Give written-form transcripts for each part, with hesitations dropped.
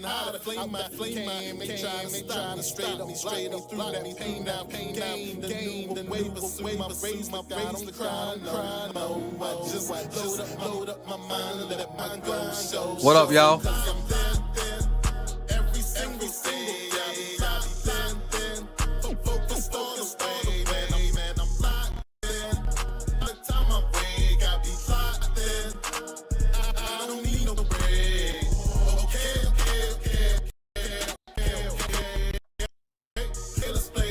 how to flame my flame, they trying to straight up through that pain, now pain, the new way, pursue my raise, the crown, no, I just load up my mind, let my gun show. What up, y'all? Every single day, I be focused on the way, man, I'm locked in. The time I wake, I be locked in. I don't need no break. Okay. Let's play.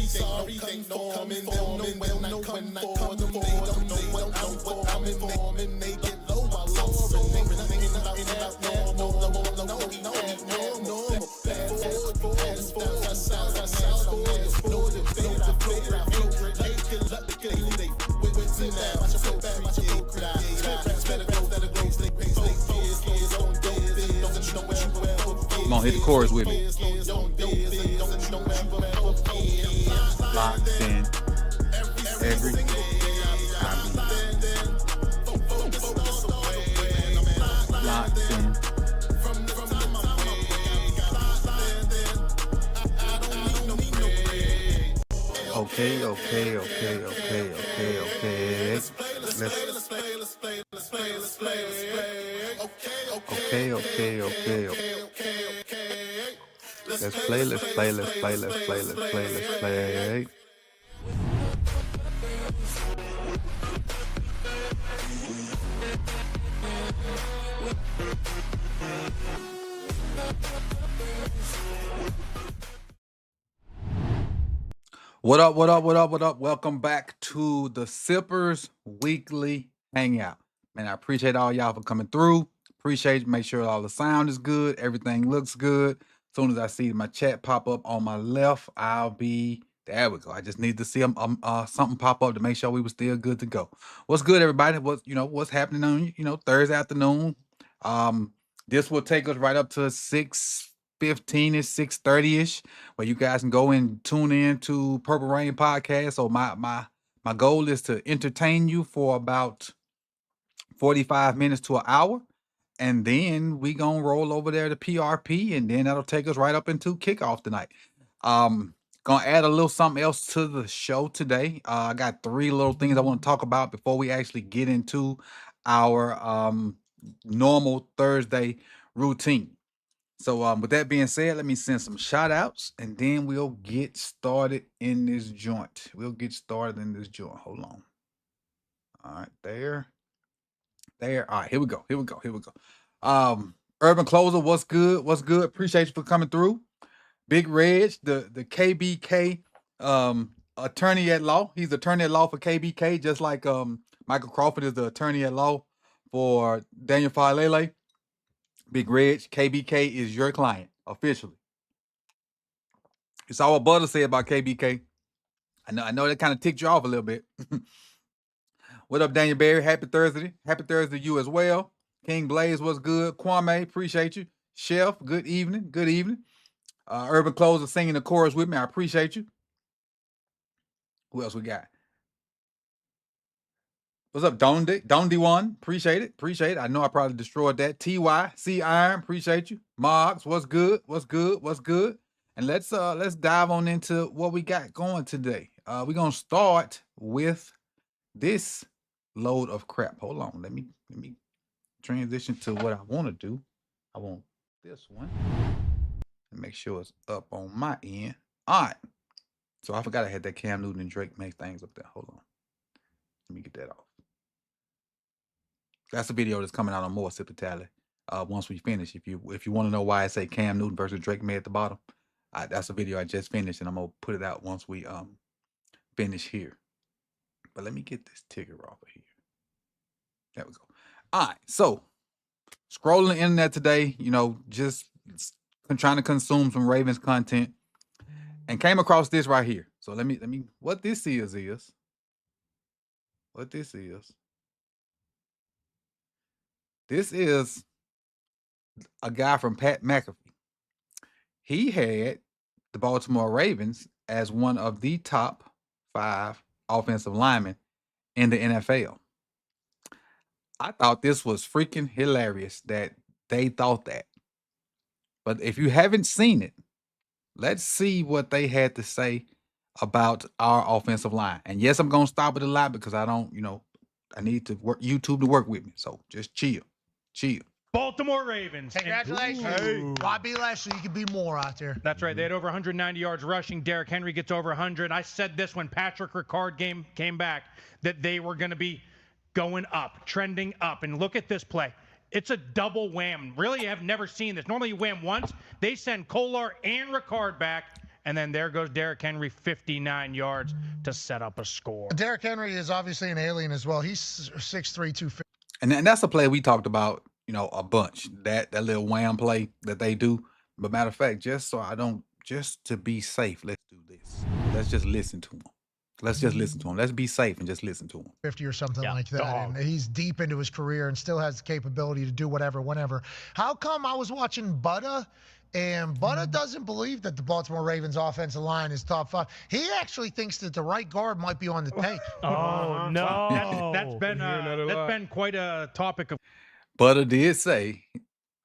Sorry, they no coming, when I call them, they don't know what I'm informing. They get low while I'm soaring. Thinking about normal. Fast forward, I sound forward. Know the fade, I flow. They can let the game, they with me now. Watch your flow cry. Better go, slick, kids on dead. Don't you know what you ever. Come on, hit the chorus with me. Locked in. Every time. Locked in. Okay. Let's play. What up? Welcome back to the Sippers Weekly Hangout. Man, I appreciate all y'all for coming through. Appreciate you. Make sure all the sound is good. Everything looks good. As soon as I see my chat pop up on my left, I'll be... There we go. I just need to see something pop up to make sure we were still good to go. What's good, everybody? What's happening on Thursday afternoon? This will take us right up to 6:15ish, 6:30ish, where you guys can go and tune in to Purple Rain Podcast. So my goal is to entertain you for about 45 minutes to an hour. And then we gonna roll over there to PRP, and then that'll take us right up into kickoff tonight. Gonna add a little something else to the show today. I got 3 little things I want to talk about before we actually get into our normal Thursday routine. So with that being said, let me send some shout outs and then we'll get started in this joint. Hold on. All right, there. All right, here we go. Urban Closer, what's good? Appreciate you for coming through. Big Reg, the KBK attorney at law. He's attorney at law for KBK, just like Michael Crawford is the attorney at law for Daniel Falele. Big Reg, KBK is your client officially. You saw what Butter said about KBK. I know that kind of ticked you off a little bit. What up, Daniel Berry? Happy Thursday. Happy Thursday to you as well. King Blaze, what's good? Kwame, appreciate you. Chef, good evening. Urban Closer singing the chorus with me. I appreciate you. Who else we got? What's up, Dondi one? Appreciate it. I know I probably destroyed that. TY, C Iron, appreciate you. Moggs, what's good? And let's dive on into what we got going today. We're gonna start with this load of crap. Hold on, let me transition to what I want to do. I want this one. And make sure it's up on my end. All right. So I forgot I had that Cam Newton and Drake make things up there. Hold on. Let me get that off. That's a video that's coming out on more Sip Tally once we finish. If you want to know why I say Cam Newton versus Drake May at the bottom, that's a video I just finished, and I'm gonna put it out once we finish here. But let me get this ticker off of here. There we go. All right, so scrolling the internet today, just trying to consume some Ravens content, and came across this right here. So let me what this is this is a guy from Pat McAfee. He had the Baltimore Ravens as one of the top 5 offensive linemen in the NFL. I thought this was freaking hilarious that they thought that. But if you haven't seen it, let's see what they had to say about our offensive line. And yes, I'm gonna stop it a lot because I don't, I need to work YouTube to work with me. So just chill. Baltimore Ravens. Congratulations. Bobby Lashley, you could be more out there. That's right. They had over 190 yards rushing. Derrick Henry gets over 100. I said this when Patrick Ricard came back, that they were going to be going up, trending up. And look at this play. It's a double wham. Really, I've never seen this. Normally you wham once. They send Kolar and Ricard back. And then there goes Derrick Henry, 59 yards to set up a score. Derrick Henry is obviously an alien as well. He's 6'3", 250. And that's a play we talked about, a bunch. That little wham play that they do. But matter of fact, just to be safe, let's do this. Let's just listen to him. Let's be safe and just listen to him. 50 or something like that. Dog. And he's deep into his career and still has the capability to do whatever, whenever. How come I was watching Butta, and Butta doesn't believe that the Baltimore Ravens offensive line is top 5. He actually thinks that the right guard might be on the take. Oh, no. That's been quite a topic of. Butta did say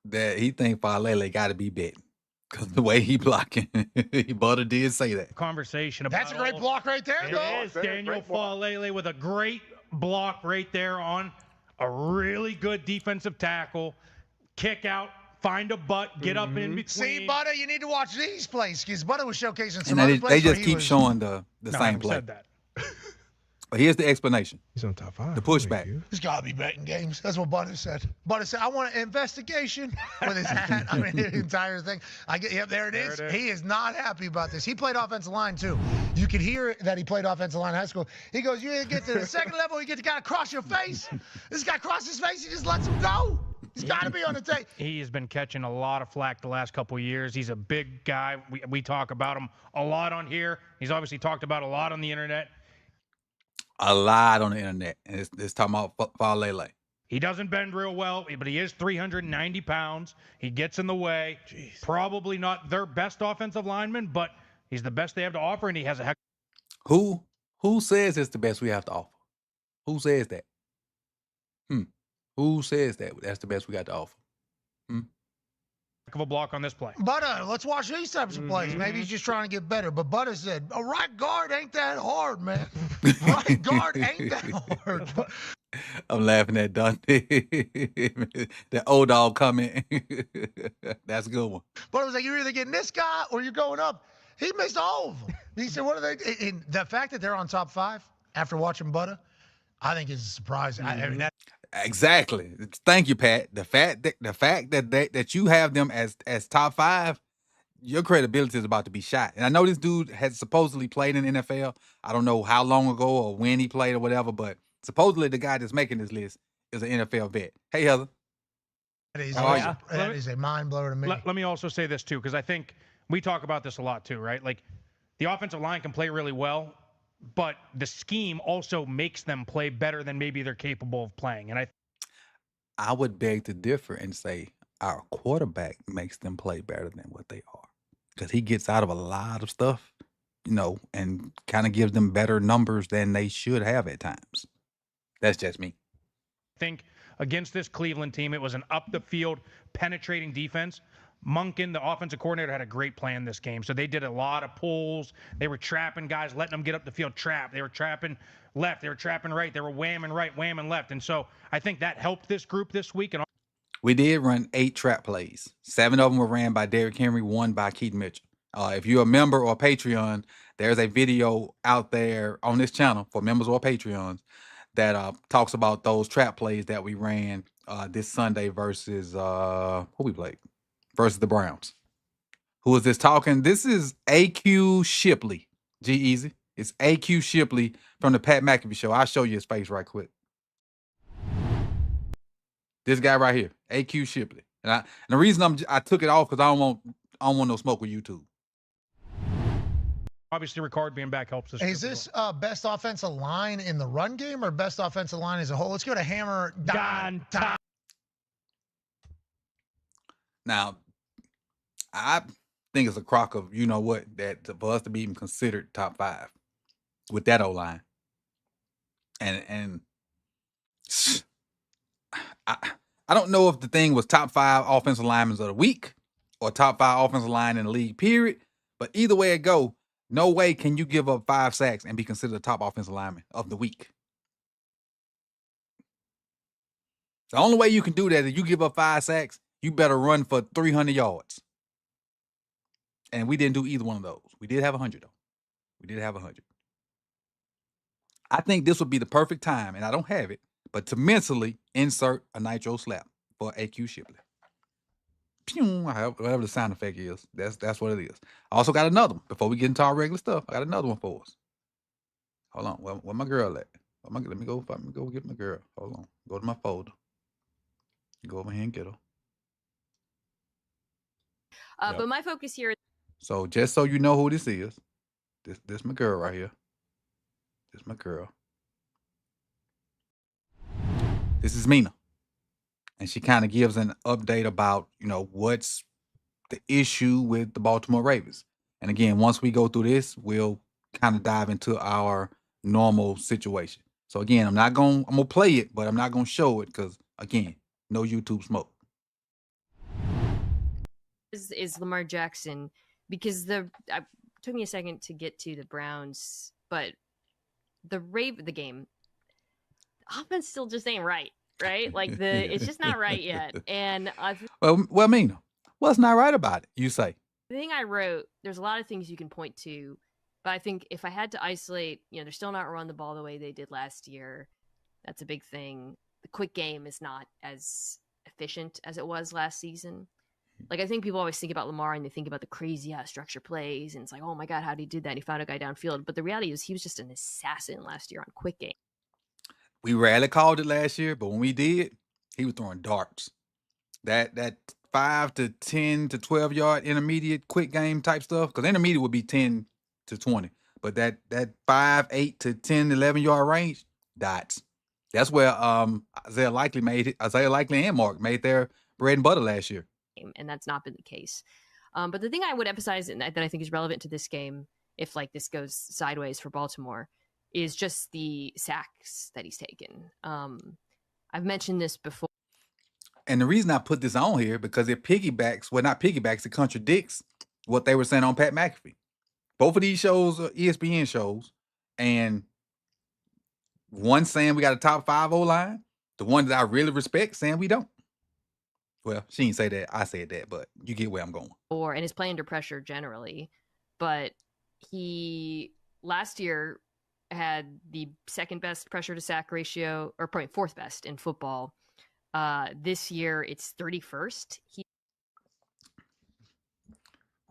that he think Falele got to be betting. Because the way he blocking, Butta did say that. Conversation about That's a great block right there, though. It is. Daniel Falele with a great block right there on a really good defensive tackle. Kick out, find a butt, get up in between. See, Butta, you need to watch these plays because Butta was showcasing some and other plays. They just keep showing the same play. Said that. But here's the explanation. He's on top 5. The pushback. He's got to be betting games. That's what Butta said. Butta said, I want an investigation with his hat. I mean, the entire thing. Yep, there it is. He is not happy about this. He played offensive line, too. You could hear that he played offensive line in high school. He goes, you get to the second level, you get the guy across your face. This guy crosses his face, he just lets him go. He's got to be on the tape. He has been catching a lot of flack the last couple of years. He's a big guy. We talk about him a lot on here. He's obviously talked about a lot on the internet. A lot on the internet. And it's talking about Falele. He doesn't bend real well, but he is 390 pounds. He gets in the way. Jeez. Probably not their best offensive lineman, but he's the best they have to offer, and he has a heck. Who says it's the best we have to offer? Who says that? Who says that that's the best we got to offer? Of a block on this play. Butta, let's watch these types of plays. Maybe he's just trying to get better. But Butta said, a right guard ain't that hard, man. Right guard ain't that hard. I'm laughing at Dante. That old dog comment. That's a good one. Butta was like, you're either getting this guy or you're going up. He missed all of them. He said, what are they? And the fact that they're on top 5 after watching Butta, I think is surprising. I mean, that. Exactly. Thank you, Pat. The fact that you have them as top 5, your credibility is about to be shot. And I know this dude has supposedly played in the NFL. I don't know how long ago or when he played or whatever, but supposedly the guy that's making this list is an NFL vet. Hey, Heather. That is a mind blower to me. Let me also say this, too, because I think we talk about this a lot, too, right? Like, the offensive line can play really well, but the scheme also makes them play better than maybe they're capable of playing. And I would beg to differ and say our quarterback makes them play better than what they are. Because he gets out of a lot of stuff, and kind of gives them better numbers than they should have at times. That's just me. I think against this Cleveland team, it was an up-the-field penetrating defense. Monken, the offensive coordinator, had a great plan this game. So they did a lot of pulls. They were trapping guys, letting them get up the field, trap. They were trapping left. They were trapping right. They were whamming right, whamming left. And so I think that helped this group this week. And we did run 8 trap plays. 7 of them were ran by Derrick Henry, 1 by Keaton Mitchell. If you're a member or Patreon, there's a video out there on this channel for members or Patreons that talks about those trap plays that we ran this Sunday versus who we played? Versus the Browns. Who is this talking? This is AQ Shipley. G-Easy. It's AQ Shipley from the Pat McAfee Show. I'll show you his face right quick. This guy right here, AQ Shipley. And the reason I took it off because I don't want no smoke with YouTube. Obviously, Ricard being back helps us. Is this best offensive line in the run game or best offensive line as a whole? Let's go to Hammer. Don. Now, I think it's a crock of that for us to be even considered top 5. with that O-line. And I don't know if the thing was top 5 offensive linemen of the week or top 5 offensive line in the league, period. But either way it go, no way can you give up 5 sacks and be considered a top offensive lineman of the week. The only way you can do that is you give up 5 sacks, you better run for 300 yards. And we didn't do either one of those. We did have 100, though. We did have 100. I think this would be the perfect time, and I don't have it, but to mentally insert a nitro slap for AQ Shipley. Pew, whatever the sound effect is, that's what it is. I also got another one. Before we get into our regular stuff, I got another one for us. Hold on. Where my girl at? Let me go get my girl. Hold on. Go to my folder. Go over here and get her. Yep. But my focus here. So just so you know who this is, this my girl right here. This my girl. This is Mina. And she kind of gives an update about, what's the issue with the Baltimore Ravens. And again, once we go through this, we'll kind of dive into our normal situation. So again, I'm going to play it, but I'm not going to show it because, again, no YouTube smoke. Is Lamar Jackson, because it took me a second to get to the Browns, but the game, the offense still just ain't right? Like it's just not right yet. And well, Mina, what's not right about it? You say. The thing I wrote, there's a lot of things you can point to, but I think if I had to isolate, they're still not running the ball the way they did last year. That's a big thing. The quick game is not as efficient as it was last season. Like, I think people always think about Lamar and they think about the crazy structure plays, and it's like, oh my God, how did he do that? And he found a guy downfield. But the reality is he was just an assassin last year on quick game. We rarely called it last year, but when we did, he was throwing darts. That 5 to 10 to 12 yard intermediate quick game type stuff, because intermediate would be 10 to 20. But that 5, 8 to 10, 11 yard range, dots. That's where Isaiah Likely and Mark made their bread and butter last year. And that's not been the case. But the thing I would emphasize and that I think is relevant to this game, if this goes sideways for Baltimore, is just the sacks that he's taken. I've mentioned this before. And the reason I put this on here, because it it contradicts what they were saying on Pat McAfee. Both of these shows are ESPN shows, and one saying we got a top 5 O-line, the one that I really respect saying we don't. Well, she didn't say that. I said that, but you get where I'm going. And is playing under pressure generally. But he, last year, had the second best pressure to sack ratio, or probably fourth best in football. This year, it's 31st.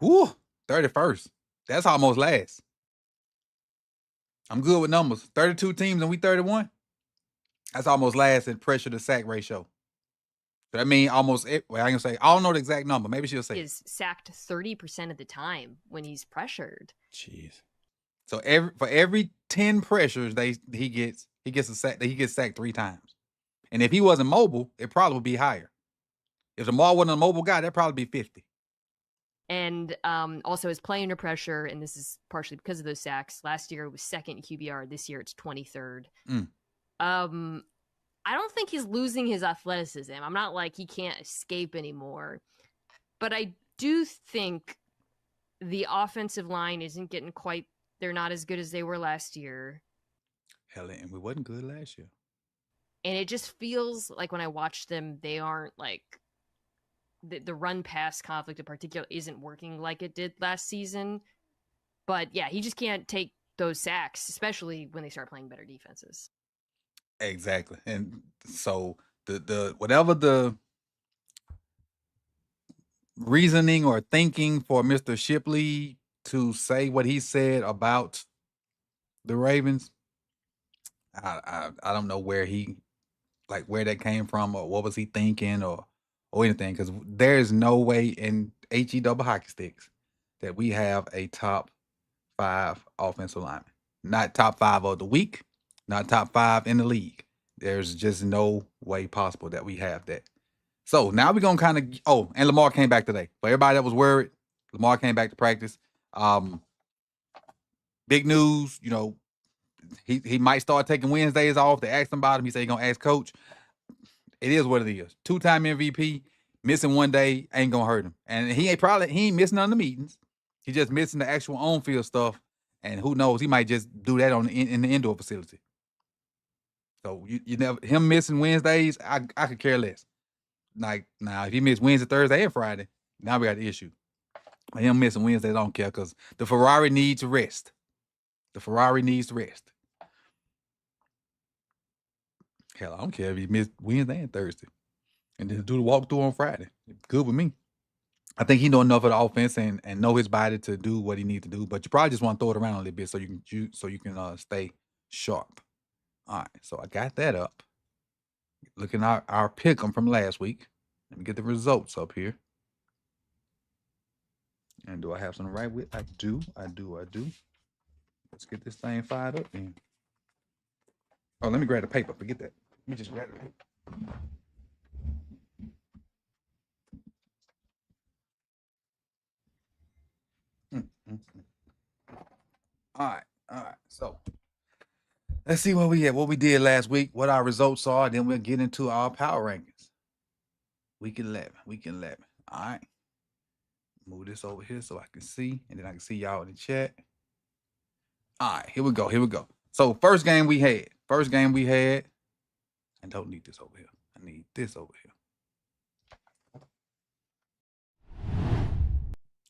31st. That's almost last. I'm good with numbers. 32 teams and we 31. That's almost last in pressure to sack ratio. So that means almost, I can say, I don't know the exact number. Maybe she'll say. He is sacked 30% of the time when he's pressured. Jeez. So for every 10 pressures he gets a sack. He gets sacked 3 times. And if he wasn't mobile, it probably would be higher. If Lamar wasn't a mobile guy, that'd probably be 50. And also his play under pressure, and this is partially because of those sacks. Last year it was second in QBR. This year it's 23rd. I don't think he's losing his athleticism. I'm not like he can't escape anymore. But I do think the offensive line isn't getting quite, they're not as good as they were last year. Hell, and we wasn't good last year. And it just feels like when I watch them, they aren't like, the run-pass conflict in particular isn't working like it did last season. But yeah, he just can't take those sacks, especially when they start playing better defenses. Exactly. And so the whatever the reasoning or thinking for Mr. Shipley to say what he said about the Ravens, I don't know where that came from or what was he thinking or anything, because there's no way in HE double hockey sticks that we have a top 5 offensive lineman. Not top 5 of the week, not top 5 in the league. There's just no way possible that we have that. So now we're going to kind of, and Lamar came back today. For everybody that was worried, Lamar came back to practice. Big news, he might start taking Wednesdays off. They asked him about him. He said he's gonna ask coach. It is what it is. 2-time MVP, missing one day ain't gonna hurt him. And he ain't missing none of the meetings. He just missing the actual on-field stuff. And who knows, he might just do that in the indoor facility. So you never him missing Wednesdays, I could care less. Like now, if he missed Wednesday, Thursday, and Friday, now we got the issue. But him missing Wednesdays, I don't care because the Ferrari needs rest. The Ferrari needs rest. Hell, I don't care if he missed Wednesday and Thursday. And then do the walkthrough on Friday. Good with me. I think he know enough of the offense and know his body to do what he needs to do. But you probably just want to throw it around a little bit so you can stay sharp. All right, so I got that up. Looking at our pick 'em from last week. Let me get the results up here. And do I have something right with? I do. Let's get this thing fired up then. Oh, let me grab the paper. Forget that. Let me just grab the paper. All right. So let's see what we did last week, what our results are, then we'll get into our power rankings. Week 11. All right. Move this over here so I can see, and then I can see y'all in the chat. All right, here we go. So first game we had. I don't need this over here. I need this over here.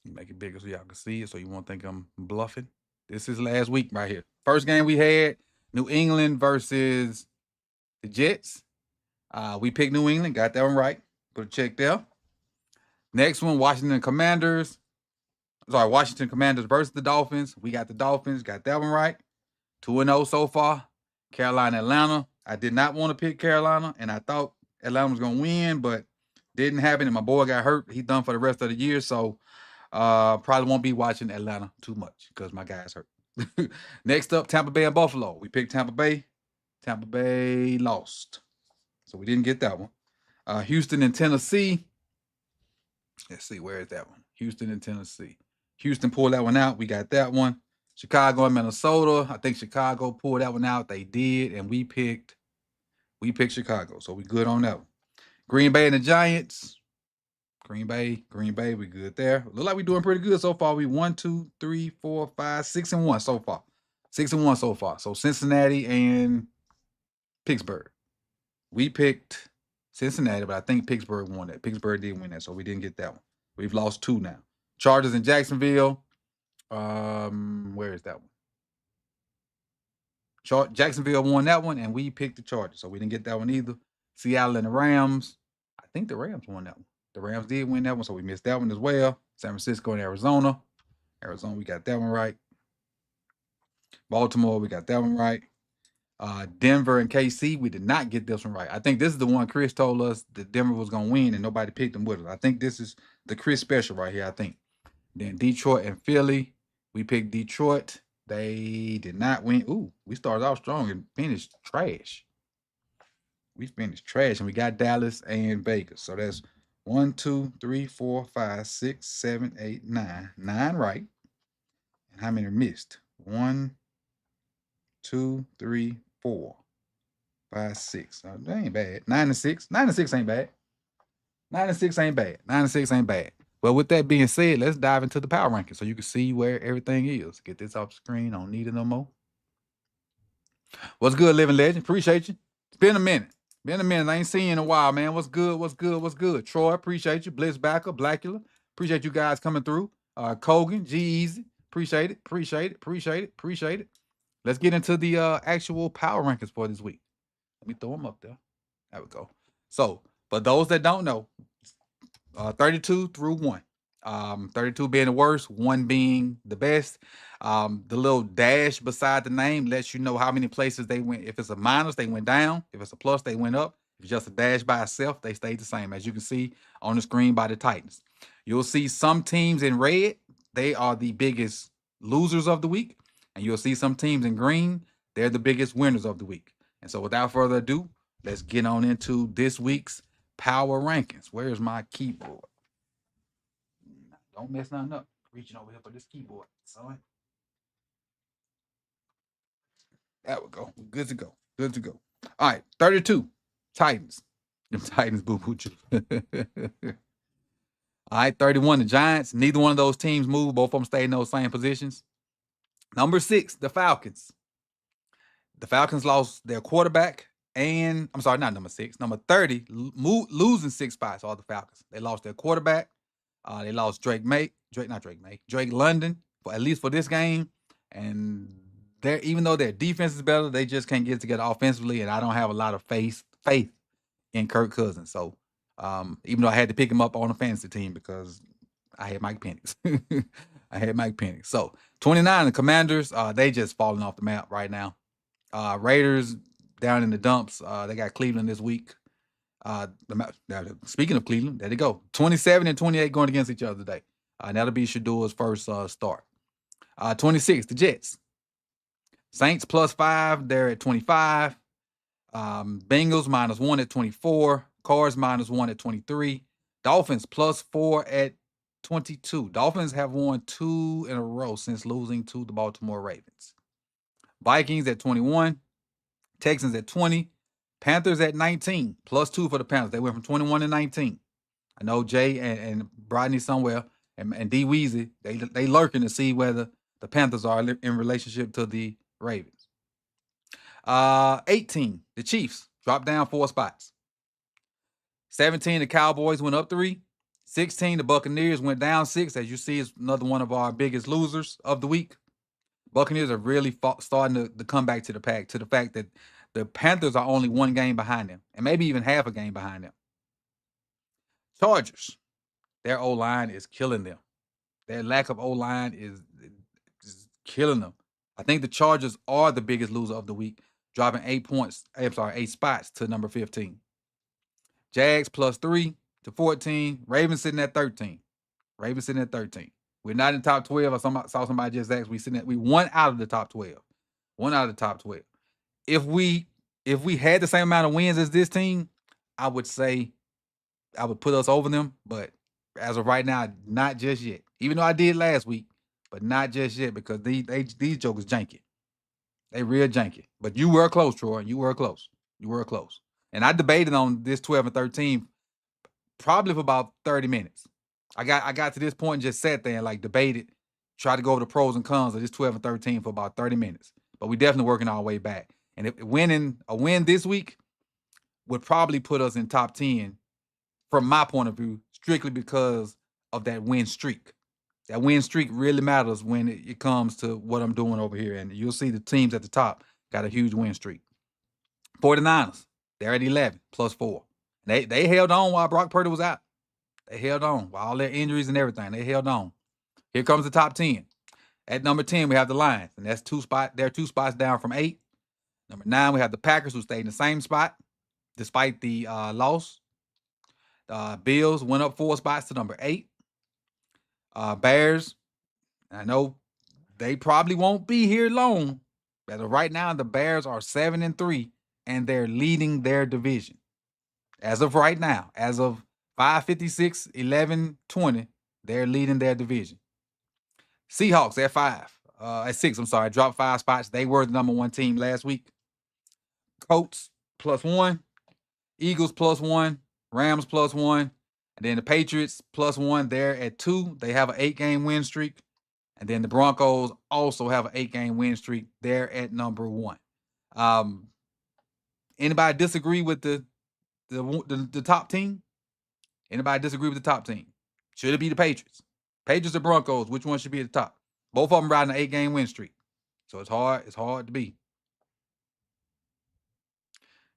Make it bigger so y'all can see it, so you won't think I'm bluffing. This is last week right here. First game we had, New England versus the Jets. We picked New England, got that one right. Put a check there. Next one, Washington Commanders versus the Dolphins. We got the Dolphins, got that one right. 2-0 so far. Carolina, Atlanta. I did not want to pick Carolina, and I thought Atlanta was going to win, but didn't happen, and my boy got hurt. He's done for the rest of the year, so probably won't be watching Atlanta too much because my guy's hurt. Next up, Tampa Bay and Buffalo. We picked Tampa Bay. Tampa Bay lost, so we didn't get that one. Houston and Tennessee. Let's see, where is that one? Houston and Tennessee. Houston pulled that one out. We got that one. Chicago and Minnesota. I think Chicago pulled that one out. They did, and we picked Chicago, so we good on that one. Green Bay and the Giants. Green Bay, we good there. Look like we're doing pretty good so far. We 1, 2, 3, 4, 5, 6-1 so far. 6-1 so far. So Cincinnati and Pittsburgh. We picked Cincinnati, but I think Pittsburgh won that. Pittsburgh did win that, so we didn't get that one. We've lost 2 now. Chargers and Jacksonville. Where is that one? Jacksonville won that one, and we picked the Chargers, so we didn't get that one either. Seattle and the Rams. I think the Rams won that one. The Rams did win that one, so we missed that one as well. San Francisco and Arizona. We got that one right. Baltimore, we got that one right. Denver and KC, we did not get this one right. I think this is the one Chris told us that Denver was going to win, and nobody picked them with us. I think this is the Chris special right here, I think. Then Detroit and Philly, we picked Detroit. They did not win. Ooh, we started off strong and finished trash. And we got Dallas and Vegas. So that's 1, 2, 3, 4, 5, 6, 7, 8, 9. 9 right. And how many missed? 1, 2, 3, 4, 5, 6. Oh, that ain't bad. 9 and 6. 9 and 6 ain't bad. 9 and 6 ain't bad. Well, with that being said, let's dive into the power ranking so you can see where everything is. Get this off the screen. I don't need it no more. What's good, Living Legend? Appreciate you. It's been a minute. I ain't seen you in a while, man. What's good? Troy, appreciate you. Blitzbacker, Blackula. Appreciate you guys coming through. Kogan, G-Easy. Appreciate it. Let's get into the actual power rankings for this week. Let me throw them up there. There we go. So, for those that don't know, 32 through 1. 32 being the worst, 1 being the best. The little dash beside the name lets you know how many places they went. If it's a minus, they went down. If it's a plus, they went up. If it's just a dash by itself, they stayed the same. As you can see on the screen by the Titans. You'll see some teams in red. They are the biggest losers of the week. And you'll see some teams in green. They're the biggest winners of the week. And so without further ado, let's get on into this week's power rankings. Where's my keyboard? Don't mess nothing up. Reaching over here for this keyboard, son. There we go. Good to go. Good to go. All right, 32. Titans. Them Titans boo-boo. All right, 31. The Giants. Neither one of those teams moved. Both of them stayed in those same positions. Number 6, the Falcons. The Falcons lost their quarterback and, I'm sorry, not number 6. Number 30, losing 6 spots are the Falcons. They lost their quarterback. They lost Drake London, at least for this game. And even though their defense is better, they just can't get it together offensively. And I don't have a lot of faith in Kirk Cousins. So even though I had to pick him up on a fantasy team because I had Mike Penix. So 29, the Commanders, they just falling off the map right now. Raiders down in the dumps. They got Cleveland this week. Speaking of Cleveland, there they go. 27 and 28 going against each other today. That'll be Shadour's first start. 26, the Jets. Saints +5. They're at 25. Bengals -1 at 24. Cards -1 at 23. Dolphins +4 at 22. Dolphins have won 2 in a row since losing to the Baltimore Ravens. Vikings at 21. Texans at 20. Panthers at 19. +2 for the Panthers. They went from 21 to 19. I know Jay and Brodney somewhere and D Weezy, they lurking to see whether the Panthers are in relationship to the Ravens. 18, the Chiefs dropped down 4 spots. 17, the Cowboys went up 3. 16, the Buccaneers went down 6. As you see, is another one of our biggest losers of the week. Buccaneers are really starting to come back to the pack, to the fact that the Panthers are only 1 game behind them, and maybe even half a game behind them. Chargers, their O-line is killing them. Their lack of O-line is killing them. I think the Chargers are the biggest loser of the week, dropping 8 spots to number 15. Jags +3 to 14. Ravens sitting at 13. We're not in the top 12. I saw somebody just ask. We won out of the top 12. If we had the same amount of wins as this team, I would say I would put us over them. But as of right now, not just yet. Even though I did last week, but not just yet because these jokers janky. They real janky. But you were close, Troy. You were close. And I debated on this 12 and 13 probably for about 30 minutes. I got to this point and just sat there and debated, tried to go over the pros and cons of this 12 and 13 for about 30 minutes. But we definitely working our way back. And if a win this week would probably put us in top 10 from my point of view, strictly because of that win streak. That win streak really matters when it comes to what I'm doing over here. And you'll see the teams at the top got a huge win streak. 49ers, they're at 11, +4. They held on while Brock Purdy was out. They held on while all their injuries and everything. They held on. Here comes the top 10. At number 10, we have the Lions, and that's 2 spots. They're 2 spots down from 8. Number 9, we have the Packers, who stayed in the same spot despite the loss. Bills went up 4 spots to number 8. Bears, I know they probably won't be here long. But right now, the Bears are 7-3, and they're leading their division. As of right now, as of 5:56, 11:20, they're leading their division. Seahawks at 6, dropped 5 spots. They were the number 1 team last week. Colts +1, Eagles +1, Rams +1, and then the Patriots +1. They're at 2. They have an 8-game win streak. And then the Broncos also have an 8-game win streak. They're at number 1. Anybody disagree with the top team? Anybody disagree with the top team? Should it be the Patriots? Patriots or Broncos? Which one should be at the top? Both of them riding an 8-game win streak. So it's hard to be.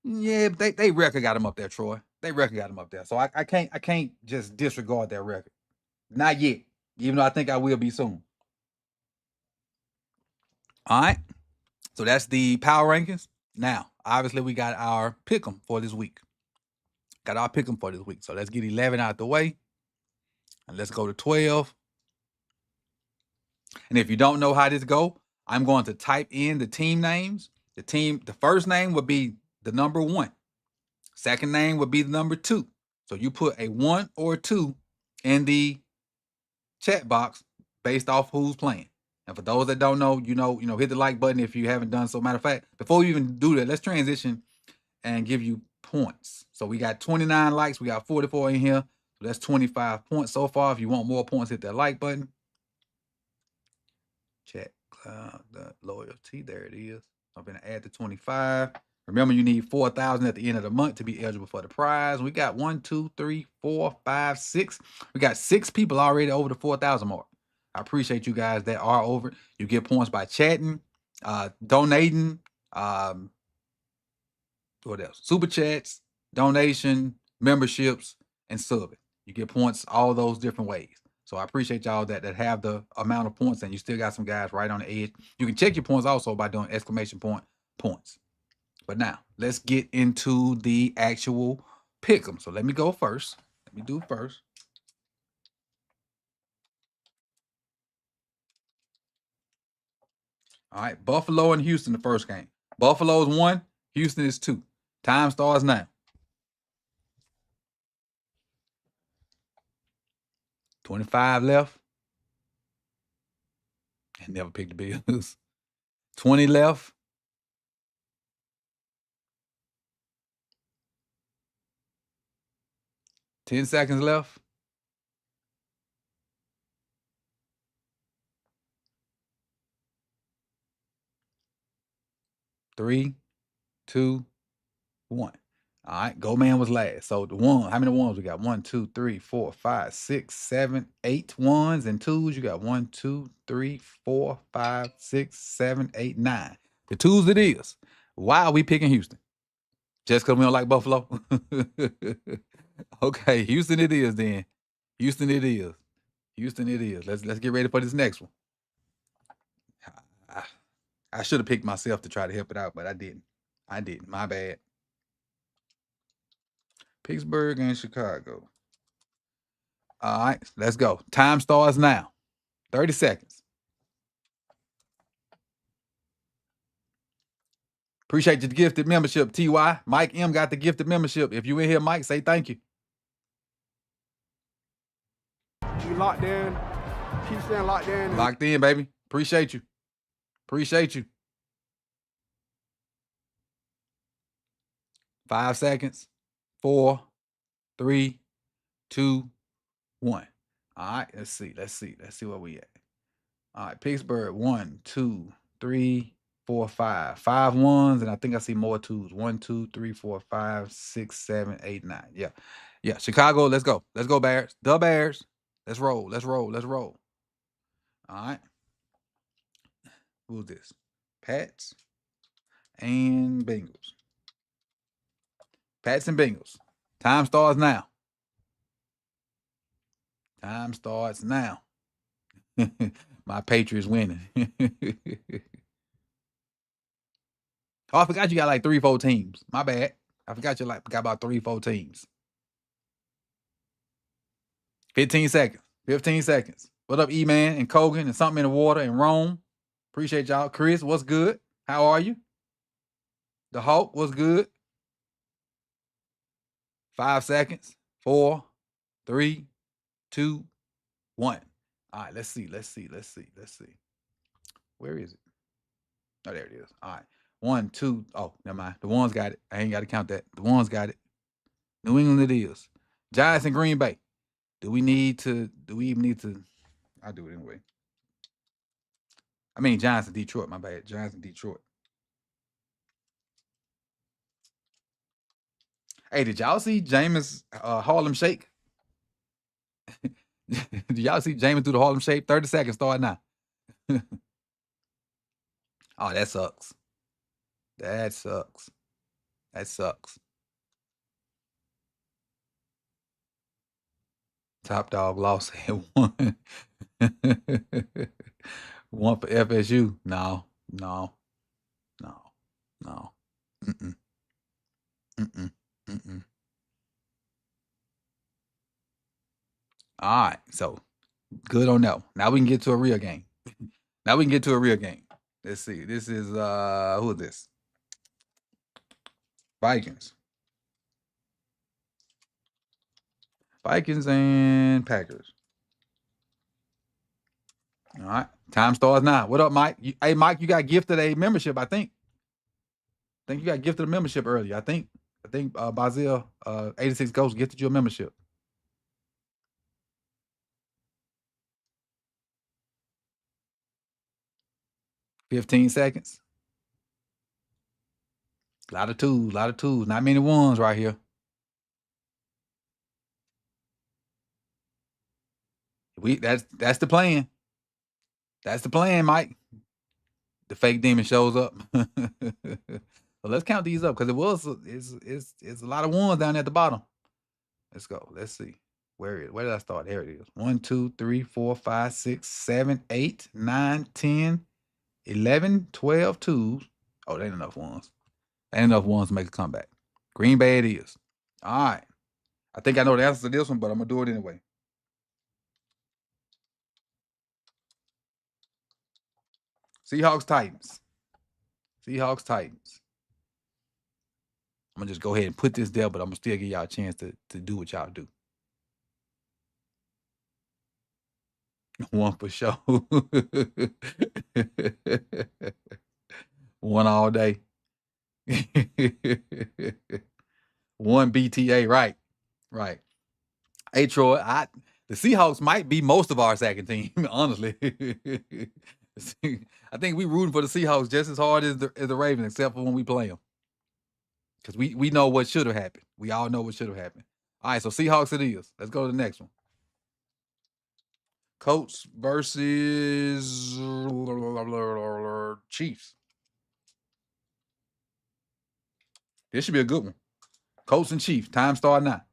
Yeah, but they record got them up there, Troy. They record got them up there. So I can't just disregard their record. Not yet. Even though I think I will be soon. All right. So that's the power rankings. Now, obviously, we got our pick'em for this week. So let's get 11 out the way. And let's go to 12. And if you don't know how this go, I'm going to type in the team names. The first name would be the number 1. Second name would be the number 2. So you put a 1 or 2 in the chat box based off who's playing. And for those that don't know, hit the like button if you haven't done so. Matter of fact, before we even do that, let's transition and give you points. So we got 29 likes. We got 44 in here. So that's 25 points so far. If you want more points, hit that like button. Chat the loyalty. There it is. I'm going to add the 25. Remember, you need 4,000 at the end of the month to be eligible for the prize. We got 1, 2, 3, 4, 5, 6. We got 6 people already over the 4,000 mark. I appreciate you guys that are over. You get points by chatting, donating, what else? Super chats, donation, memberships, and subbing. You get points all those different ways. So I appreciate y'all that have the amount of points, and you still got some guys right on the edge. You can check your points also by doing exclamation point points. But now let's get into the actual pick 'em. So let me go first. Let me do first. All right, Buffalo and Houston, the first game. Buffalo's 1, Houston is 2. Time starts now. 25 left. And never picked the Bills. 20 left. 10 seconds left. 3, 2, 1. All right, Go Man was last. So the one, how many ones we got? 1, 2, 3, 4, 5, 6, 7, 8 ones and twos. You got 1, 2, 3, 4, 5, 6, 7, 8, 9. The twos it is. Why are we picking Houston? Just because we don't like Buffalo? Okay, Houston it is then. Houston it is. Houston it is. Let's get ready for this next one. I should have picked myself to try to help it out, but I didn't. My bad. Pittsburgh and Chicago. All right, let's go. Time starts now. 30 seconds. Appreciate your gifted membership, TY. Mike M got the gifted membership. If you in here, Mike, say thank you. You locked in. Keep staying locked in. Locked in, baby. Appreciate you. Appreciate you. 5 seconds. 4, 3, 2, 1. All right, let's see where we at. All right, Pittsburgh, 1, 2, 3, 4, 5. 5 ones, and I think I see more twos. 1, 2, 3, 4, 5, 6, 7, 8, 9. Yeah. Chicago, let's go. Let's go, Bears. The Bears. Let's roll. All right. Who's this? Pats and Bengals. Pats and Bengals. Time starts now. My Patriots winning. Oh, I forgot you got like 3, 4 teams. My bad. I forgot you got about 3, 4 teams. 15 seconds. 15 seconds. What up, E-Man and Kogan and something in the water and Rome? Appreciate y'all. Chris, what's good? How are you? The Hulk, what's good? 5 seconds. 4, 3, 2, 1. All right, let's see. Where is it? Oh, there it is. All right. 1, 2. Oh, never mind. The ones got it. I ain't got to count that. The ones got it. New England it is. Giants and Green Bay. Do we even need to? I'll do it anyway. I mean, Giants and Detroit. My bad. Giants and Detroit. Hey, did y'all see Jameis Harlem Shake? Did y'all see Jameis do the Harlem Shake? 30 seconds start now. Oh, that sucks. That sucks. Top Dog lost at 1. 1 for FSU. No. All right, so good on that. Now we can get to a real game. Let's see. This is who is this? Vikings and Packers. All right. Time starts now. What up, Mike? Hey, Mike, you got gifted a membership, I think. I think you got gifted a membership earlier. I think Basil 86 Ghost gifted you a membership. $15 seconds. A lot of twos. Not many ones right here. That's the plan. That's the plan, Mike. The fake demon shows up. So let's count these up because it's a lot of ones down at the bottom. Let's go. Let's see. Where did I start? There it is. 1, 2, 3, 4, 5, 6, 7, 8, 9, 10, 11, 12 twos. Oh, there ain't enough ones. Ain't enough ones to make a comeback. Green Bay it is. All right. I think I know the answer to this one, but I'm gonna do it anyway. Seahawks Titans. Seahawks Titans. I'm gonna just go ahead and put this there, but I'm gonna still give y'all a chance to do what y'all do. One for sure. One all day. One BTA, right. Hey Troy, the Seahawks might be most of our second team, honestly. I think we rooting for the Seahawks just as hard as the Ravens, except for when we play them. Because we know what should have happened. We all know what should have happened. All right, so Seahawks it is. Let's go to the next one. Colts versus Chiefs. This should be a good one. Colts and Chiefs. Time start now.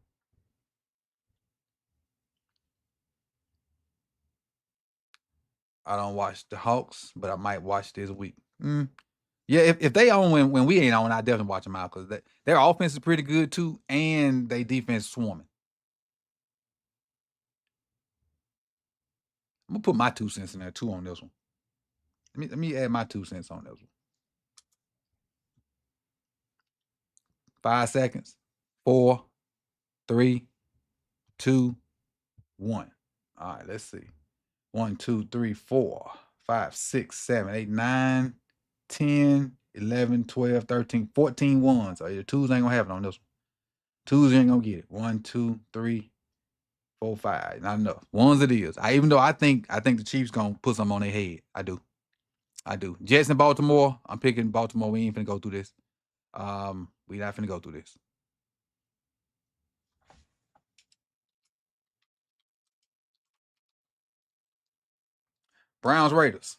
I don't watch the Hawks, but I might watch this week. Yeah, if they on when we ain't on, I definitely watch them out because their offense is pretty good too, and they defense swarming. I'm gonna put my 2 cents in there too on this one. Let me add my 2 cents on this one. 5 seconds. 4, 3, 2, 1. All right, let's see. 1, 2, 3, 4, 5, 6, 7, 8, 9, 10, 11, 12, 13, 14 ones. So your twos ain't gonna have it on this one. Twos ain't gonna get it. 1, 2, 3, 4, 5. Not enough. Ones it is. Even though I think the Chiefs gonna put something on their head. I do. Jets and Baltimore. I'm picking Baltimore. We ain't finna go through this. We not finna go through this. Browns Raiders.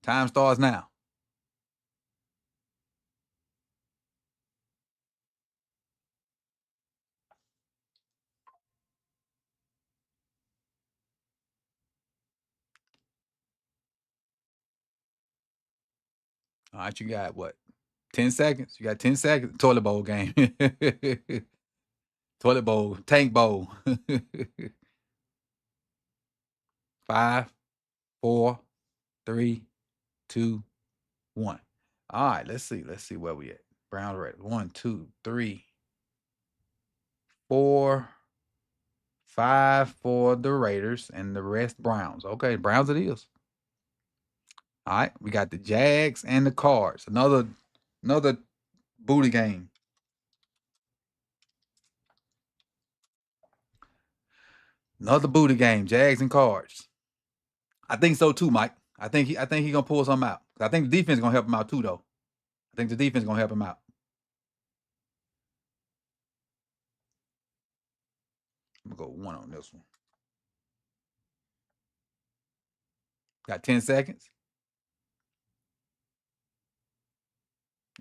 Time starts now. All right, you got what? 10 seconds? You got 10 seconds. Toilet bowl game. Toilet bowl. Tank bowl. 5, 4, 3, 2, 1. All right, let's see where we at. Brown Raiders. 1, 2, 3, 4, 5 for the Raiders, and the rest Browns. Okay, Browns it is. All right, we got the Jags and the Cards. Another booty game. Another booty game. Jags and Cards. I think so too, Mike. I think he gonna pull something out. I think the defense gonna help him out too, though. I think the defense gonna help him out. I'm gonna go 1 on this one. Got 10 seconds.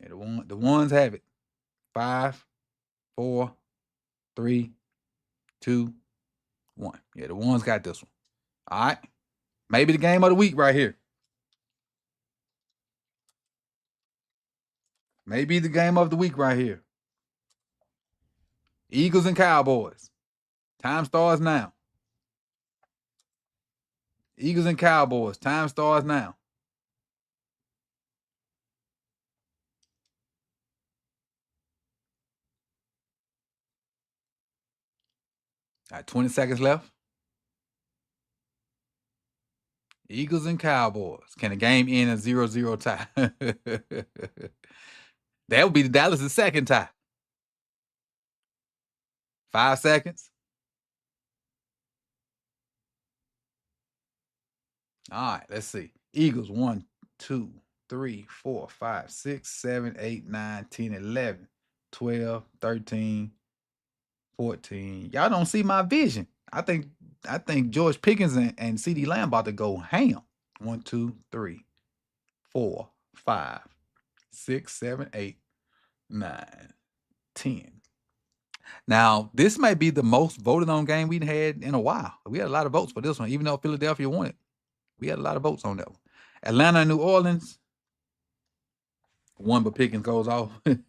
Yeah, the ones have it. 5, 4, 3, 2, 1. Yeah, the ones got this one. All right. Maybe the game of the week right here. Maybe the game of the week right here. Eagles and Cowboys. Time starts now. Eagles and Cowboys. Time starts now. All right, 20 seconds left. Eagles and Cowboys. Can the game end a 0-0 tie? That would be Dallas' second tie. 5 seconds. All right, let's see. Eagles 1, 2, 3, 4, 5, 6, 7, 8, 9, 10, 11, 12, 13, 14. Y'all don't see my vision. I think George Pickens and CeeDee Lamb about to go ham. 1, 2, 3, 4, 5, 6, 7, 8, 9, 10. Now, this may be the most voted on game we've had in a while. We had a lot of votes for this one, even though Philadelphia won it. We had a lot of votes on that one. Atlanta and New Orleans. One but Pickens goes off. Let's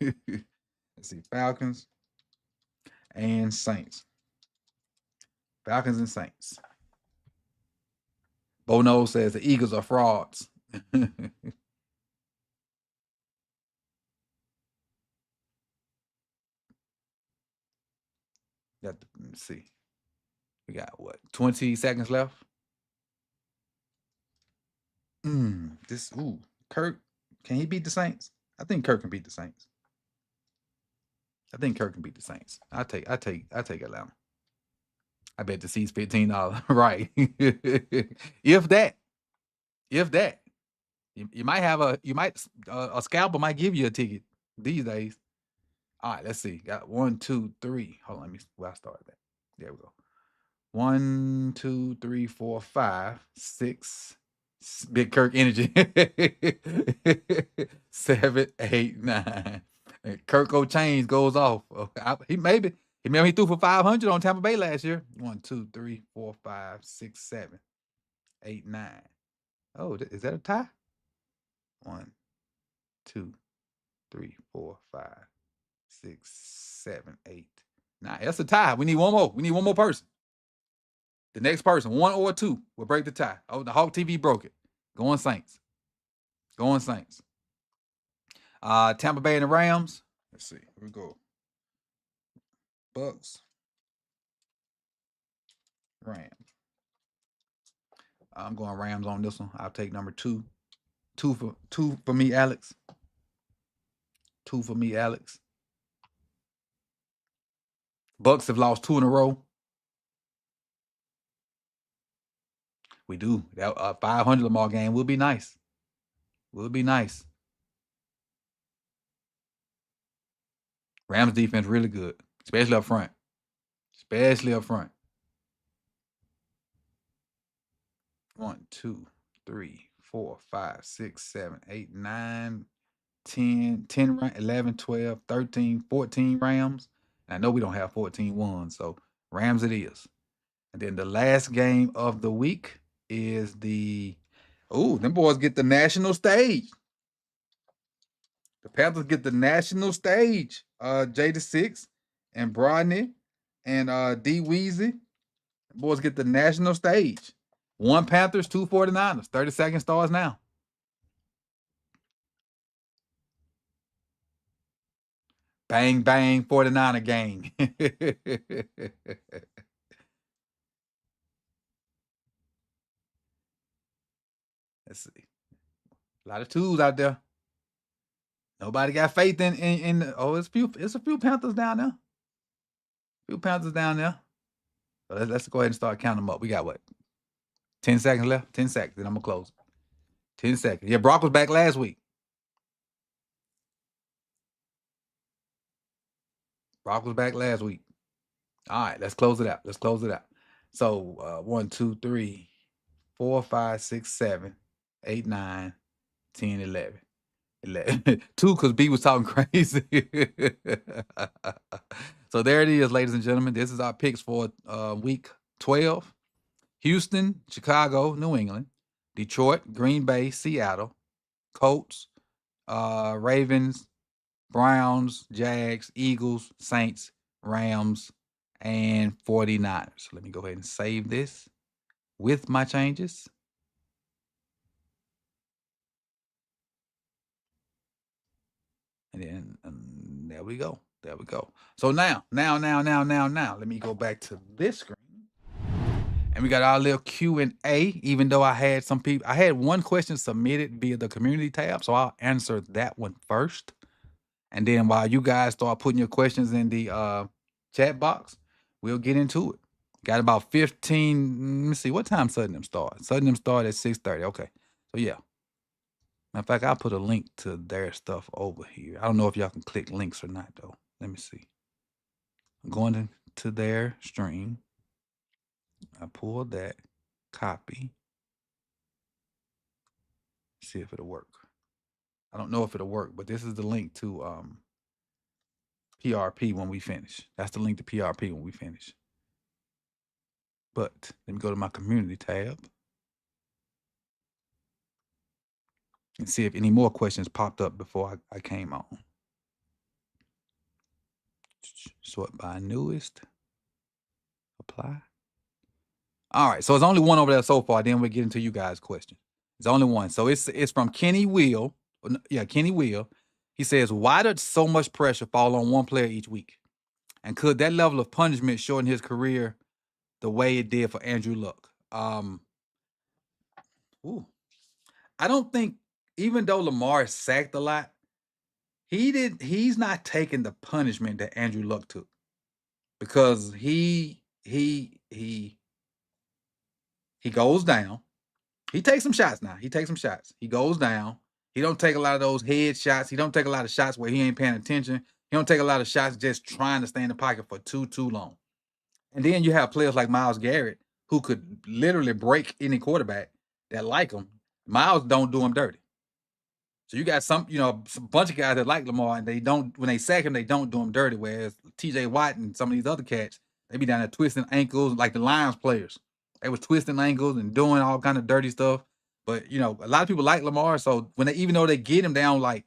see. Falcons and Saints. Falcons and Saints. Bono says the Eagles are frauds. Let me see. We got what? 20 seconds left. Kirk, can he beat the Saints? I think Kirk can beat the Saints. I take Atlanta. I bet the seat's $15. Right. If that. You might have a scalper might give you a ticket these days. All right, let's see. Got 1, 2, 3. Hold on, let me where I started that. There we go. 1, 2, 3, 4, 5, 6. Big Kirk energy. 7, 8, 9. And Kirk O'Chains goes off. He threw for 500 on Tampa Bay last year. 1, 2, 3, 4, 5, 6, 7, 8, 9. Oh, is that a tie? 1, 2, 3, 4, 5, 6, 7, 8, 9. That's a tie. We need one more. We need one more person. The next person, 1 or 2, will break the tie. Oh, the Hawk TV broke it. Going Saints. Tampa Bay and the Rams. Let's see. Here we go. Bucks. Rams. I'm going Rams on this one. I'll take number 2. 2 for me, Alex. 2 for me, Alex. Bucks have lost 2 in a row. We do. That 500 Lamar game will be nice. Rams defense really good, especially up front. 1, 2, 3, 4, 5, 6, 7, 8, 9, 10, 11, 12, 13, 14 Rams. I know we don't have 14 ones, so Rams it is. And then the last game of the week is them boys get the national stage. The Panthers get the national stage. Jada 6 and Brodney and D Weezy. The boys get the national stage. 1 Panthers, 2 49ers. 30-second stars now. Bang, bang, 49er gang. Let's see. A lot of twos out there. Nobody got faith in it's a few Panthers down there. So let's go ahead and start counting them up. We got what? 10 seconds left? 10 seconds. Then I'm going to close. 10 seconds. Yeah, Brock was back last week. All right, let's close it out. So 1, 2, 3, 4, 5, 6, 7, 8, 9, 10, 11. 2 because B was talking crazy. So there it is, ladies and gentlemen. This is our picks for week 12. Houston, Chicago, New England, Detroit, Green Bay, Seattle, Colts, Ravens, Browns, Jags, Eagles, Saints, Rams, and 49ers. Let me go ahead and save this with my changes. And then there we go. So now, let me go back to this screen. And we got our little Q&A, even though I had one question submitted via the community tab, so I'll answer that one first. And then while you guys start putting your questions in the chat box, we'll get into it. Got about 15, let me see, what time Sudden them start? Sudden them start at 6:30, okay. So yeah. Matter of fact, I'll put a link to their stuff over here. I don't know if y'all can click links or not, though. Let me see. I'm going to their stream. I pull that, copy. See if it'll work. I don't know if it'll work, but this is the link to PRP when we finish. That's the link to PRP when we finish. But let me go to my community tab and see if any more questions popped up before I came on. Sort by newest. Apply. All right, so it's only one over there so far. Then we'll get into you guys' questions. It's only one. So it's from Kenny Will. Yeah, Kenny Will. He says, why does so much pressure fall on one player each week? And could that level of punishment shorten his career the way it did for Andrew Luck? I don't think, even though Lamar is sacked a lot, he's not taking the punishment that Andrew Luck took. Because he goes down. He takes some shots now. He takes some shots. He goes down. He don't take a lot of those head shots. He don't take a lot of shots where he ain't paying attention. He don't take a lot of shots just trying to stay in the pocket for too long. And then you have players like Myles Garrett who could literally break any quarterback that like him. Myles don't do him dirty. So you got some bunch of guys that like Lamar, and when they sack him, they don't do him dirty. Whereas TJ Watt and some of these other cats, they be down there twisting ankles like the Lions players. They was twisting ankles and doing all kind of dirty stuff. But a lot of people like Lamar, so even though they get him, they don't like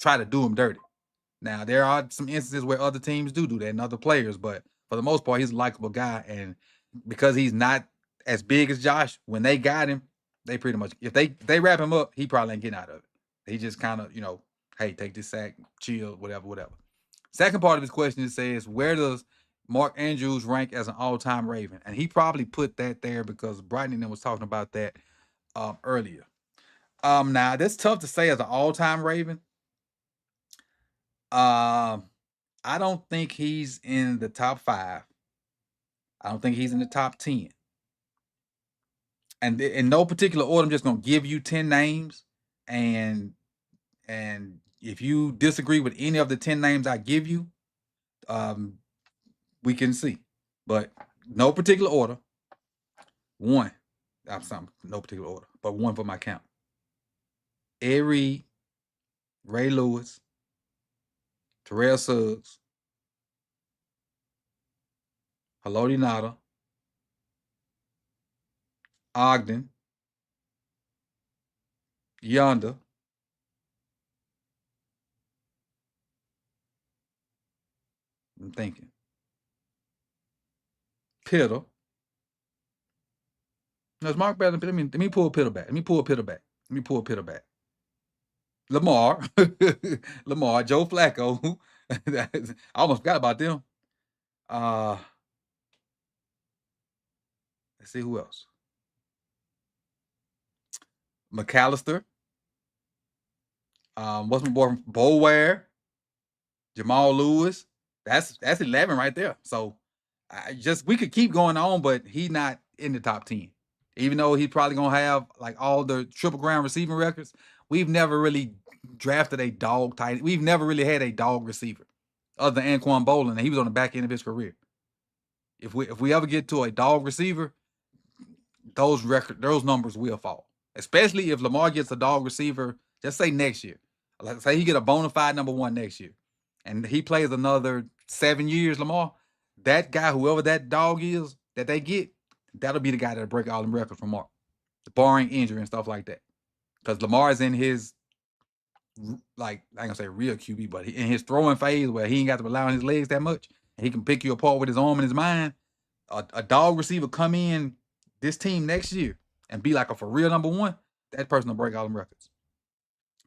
try to do him dirty. Now there are some instances where other teams do that and other players, but for the most part, he's a likable guy. And because he's not as big as Josh, when they got him, they pretty much, if they wrap him up, he probably ain't getting out of it. He just kind of, hey, take this sack, chill, whatever. Second part of his question, it says, where does Mark Andrews rank as an all-time Raven? And he probably put that there because Brighton was talking about that earlier. Now, that's tough to say as an all-time Raven. I don't think he's in the top 5. I don't think he's in the top 10. And in no particular order, I'm just going to give you 10 names. And if you disagree with any of the 10 names I give you, we can see. But no particular order. One. No particular order, but one for my count. Ed Reed, Ray Lewis, Terrell Suggs, Haloti Ngata, Ogden, Yonder, I'm thinking, Pitter. No, it's Mark better than Pitter. Let me pull Pitter back. Let me pull Pitter back. Lamar, Joe Flacco. I almost forgot about them. Let's see who else. McAllister. What's my boy? Boware, Jamal Lewis. That's 11 right there. So we could keep going on, but he's not in the top 10. Even though he's probably gonna have like all the Triple Crown receiving records, we've never really drafted a dog tight. We've never really had a dog receiver other than Anquan Bolin, and he was on the back end of his career. If we ever get to a dog receiver, those numbers will fall. Especially if Lamar gets a dog receiver, just say next year. Let's say he get a bona fide number 1 next year, and he plays another 7 years, Lamar, that guy, whoever that dog is that they get, that'll be the guy that'll break all them records from Mark, barring injury and stuff like that. Because Lamar is in his, like, I ain't gonna say real QB, but in his throwing phase where he ain't got to rely on his legs that much, and he can pick you apart with his arm and his mind. A dog receiver come in this team next year and be like a for real number 1, that person will break all them records.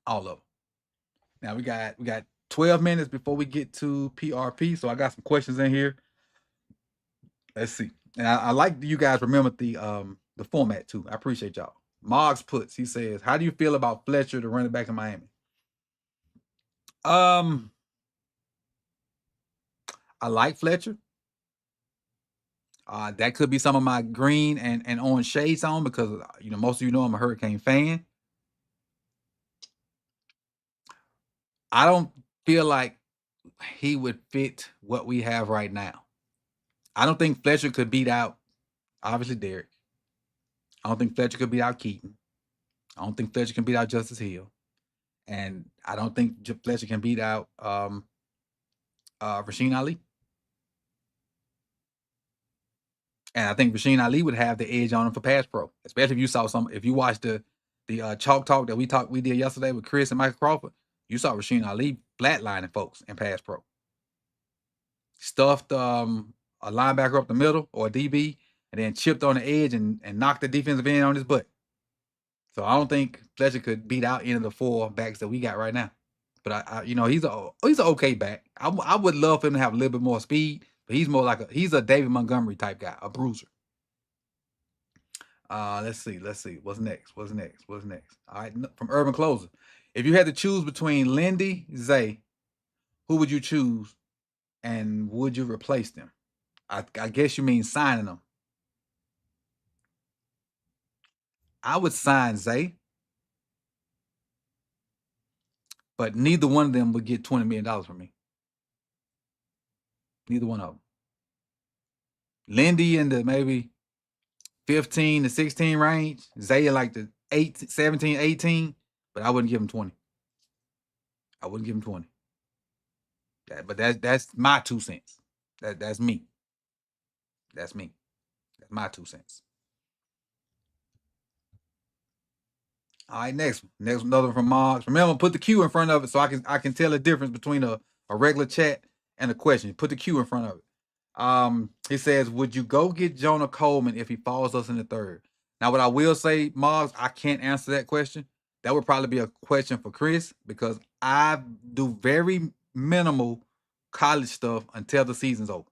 All of them. Now we got 12 minutes before we get to PRP, so I got some questions in here. Let's see. And I like you guys remember the format too. I appreciate y'all. Moggs puts, he says, how do you feel about Fletcher, the running back in Miami? I like Fletcher. That could be some of my green and orange shades on because most of you know I'm a Hurricane fan. I don't feel like he would fit what we have right now. I don't think Fletcher could beat out obviously Derek. I don't think Fletcher could beat out Keaton. I don't think Fletcher can beat out Justice Hill. And I don't think Fletcher can beat out Rasheen Ali. And I think Rasheen Ali would have the edge on him for pass pro, especially if you watched the chalk talk that we did yesterday with Chris and Michael Crawford. You saw Rasheen Ali flatlining folks in pass pro. Stuffed a linebacker up the middle or a DB, and then chipped on the edge and knocked the defensive end on his butt. So I don't think Fletcher could beat out any of the 4 backs that we got right now. But he's an okay back. I would love for him to have a little bit more speed, but he's more like he's a David Montgomery type guy, a bruiser. Let's see. What's next? All right, from Urban Closer. If you had to choose between Lindy, Zay, who would you choose, and would you replace them? I guess you mean signing them. I would sign Zay, but neither one of them would get $20 million from me. Neither one of them. Lindy in the maybe 15 to 16 range. Zay in like the 17, 18, but I wouldn't give him 20. I wouldn't give him 20. But that's my 2 cents. That's me. That's me. That's my 2 cents. All right, next another one from Moggs. Remember, put the Q in front of it so I can tell the difference between a regular chat and a question. Put the Q in front of it. He says, would you go get Jonah Coleman if he follows us in the 3rd? Now, what I will say, Moggs, I can't answer that question. That would probably be a question for Chris because I do very minimal college stuff until the season's over.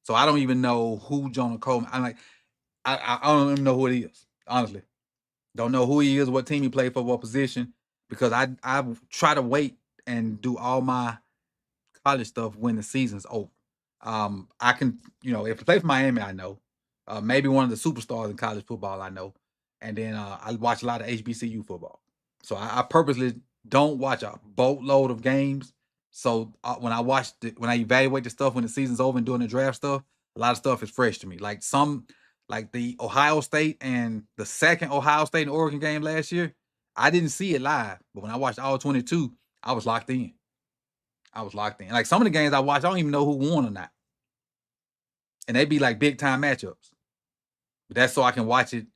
So I don't even know who Jonah Coleman. I don't even know who it is, honestly. Don't know who he is, what team he played for, what position, because I try to wait and do all my college stuff when the season's over. I can, if he plays for Miami, I know. Maybe one of the superstars in college football, I know. And then I watch a lot of HBCU football. So I purposely don't watch a boatload of games. So when I evaluate the stuff when the season's over and doing the draft stuff, a lot of stuff is fresh to me. Like the Ohio State and the second Ohio State and Oregon game last year, I didn't see it live. But when I watched all 22, I was locked in. Like some of the games I watched, I don't even know who won or not. And they'd be like big time matchups. But that's so I can watch it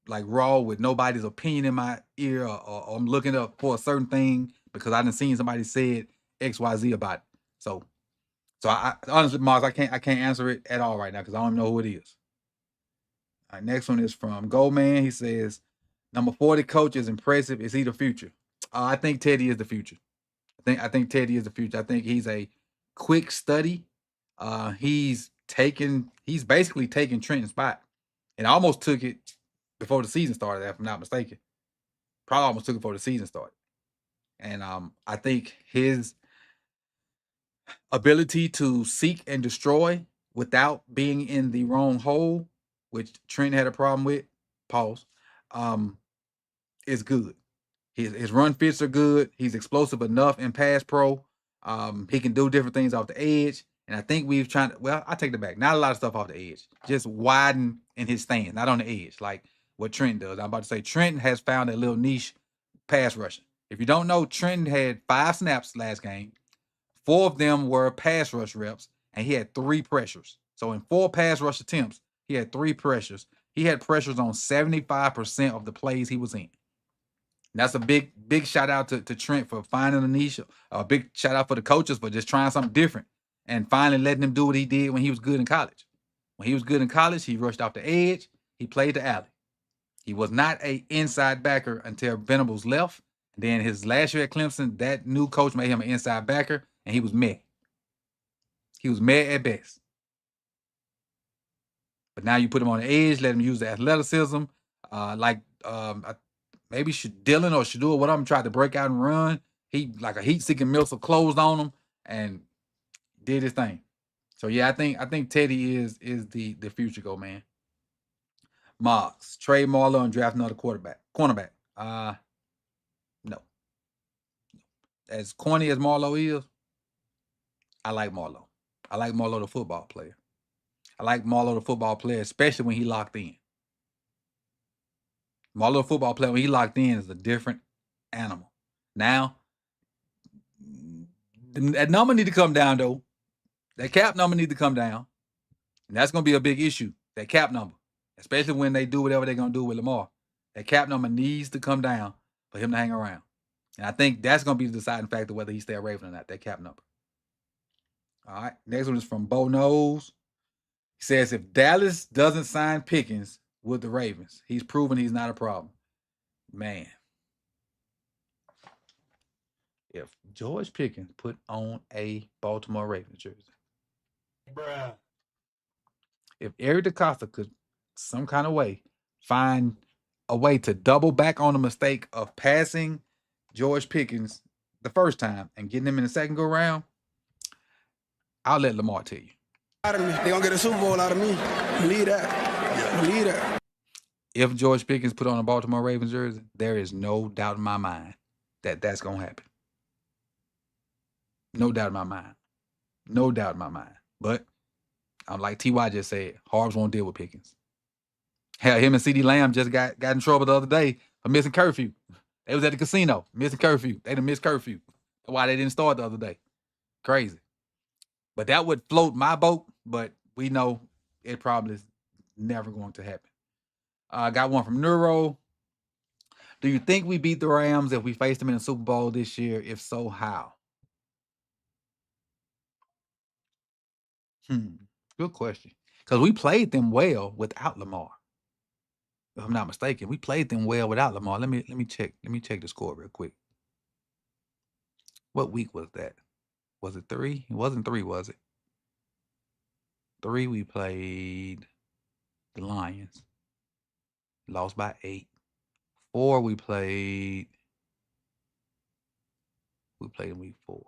like raw with nobody's opinion in my ear or I'm looking up for a certain thing because I done seen somebody said XYZ about it. So I honestly, Mars, I can't answer it at all right now because I don't even know who it is. All right, next one is from Goldman. He says, number 40 coach is impressive. Is he the future? I think Teddy is the future. I think Teddy is the future. I think he's a quick study. He's basically taken Trenton's spot and almost took it before the season started, if I'm not mistaken. Probably almost took it before the season started. And I think his ability to seek and destroy without being in the wrong hole, which Trent had a problem with, is good. His run fits are good. He's explosive enough in pass pro. He can do different things off the edge. And I think I take it back. Not a lot of stuff off the edge. Just widen in his stance, not on the edge, like what Trent does. I'm about to say Trent has found a little niche pass rusher. If you don't know, Trent had 5 snaps last game. 4 of them were pass rush reps, and he had 3 pressures. So in 4 pass rush attempts, he had 3 pressures. He had pressures on 75% of the plays he was in. That's a big shout out to Trent for finding a niche. A big shout out for the coaches for just trying something different and finally letting him do what he did when he was good in college. When he was good in college, he rushed off the edge. He played the alley. He was not an inside backer until Venables left. And then his last year at Clemson, that new coach made him an inside backer, and he was meh. He was meh at best. But now you put him on the edge, let him use the athleticism. Maybe Dylan or Shadua, what I'm tried to break out and run. He like a heat-seeking missile closed on him and did his thing. So yeah, I think Teddy is the future go man. Moggs, trade Marlowe and draft another cornerback. No. As corny as Marlowe is, I like Marlowe. I like Marlowe the football player. I like Marlowe the football player, especially when he locked in. Marlowe the football player, when he locked in, is a different animal. Now, that number need to come down, though. That cap number need to come down. And that's going to be a big issue, that cap number. Especially when they do whatever they're going to do with Lamar. That cap number needs to come down for him to hang around. And I think that's going to be the deciding factor whether he stay a Raven or not, that cap number. All right. Next one is from Bo Knows. He says, if Dallas doesn't sign Pickens with the Ravens, he's proven he's not a problem. Man. If George Pickens put on a Baltimore Ravens jersey. Bruh. If Eric DeCosta could some kind of way find a way to double back on the mistake of passing George Pickens the first time and getting him in the second go round, I'll let Lamar tell you. They're going to get a Super Bowl out of me. Believe that. Believe that. If George Pickens put on a Baltimore Ravens jersey, there is no doubt in my mind that that's going to happen. No doubt in my mind. No doubt in my mind. But I'm like T.Y. just said, Harbs won't deal with Pickens. Hell, him and C.D. Lamb just got in trouble the other day for missing curfew. They was at the casino, missing curfew. They done missed curfew. That's why they didn't start the other day. Crazy. But that would float my boat, but we know it probably is never going to happen. Got one from Neuro. Do you think we beat the Rams if we faced them in the Super Bowl this year? If so, how? Good question. Because we played them well without Lamar. If I'm not mistaken, we played them well without Lamar. Let me check. Let me check the score real quick. What week was that? Was it 3? It wasn't 3, was it? 3, we played the Lions. Lost by 8. 4, we played in week 4.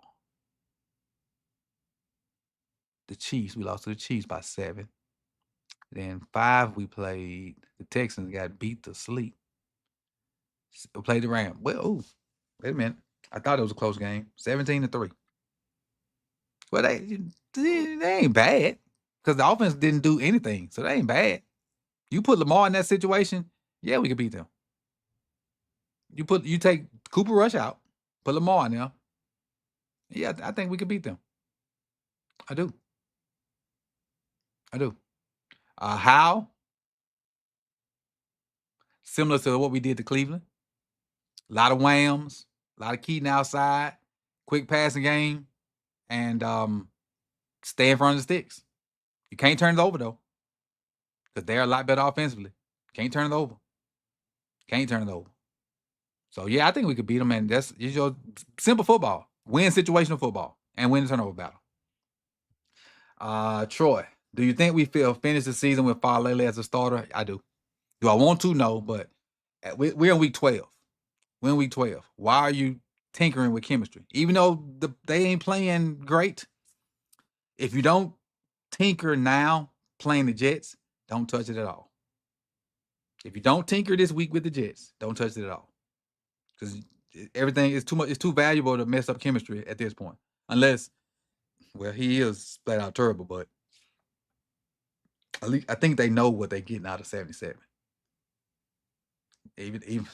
The Chiefs, we lost to the Chiefs by 7. Then 5, we played the Texans, got beat to sleep. We played the Rams. Well, wait a minute. I thought it was a close game. 17-3. Well, they ain't bad because the offense didn't do anything, so they ain't bad. You put Lamar in that situation, yeah, we could beat them. You take Cooper Rush out, put Lamar in there. Yeah, I think we could beat them. I do. How? Similar to what we did to Cleveland. A lot of whams, a lot of Keaton outside, quick passing game, and stay in front of the sticks. You can't turn it over, though, because they're a lot better offensively. Can't turn it over. So, yeah, I think we could beat them, and that's your simple football. Win situational football and win the turnover battle. Troy, do you think we finish the season with Falele as a starter? I do. Do I want to? No, but we're in week 12. We're in week 12. Why are you tinkering with chemistry? Even though they ain't playing great, if you don't tinker now playing the Jets, don't touch it at all. If you don't tinker this week with the Jets, don't touch it at all. Because everything is too much. It's too valuable to mess up chemistry at this point. Unless, well, he is flat out terrible, but at least I think they know what they're getting out of 77. Even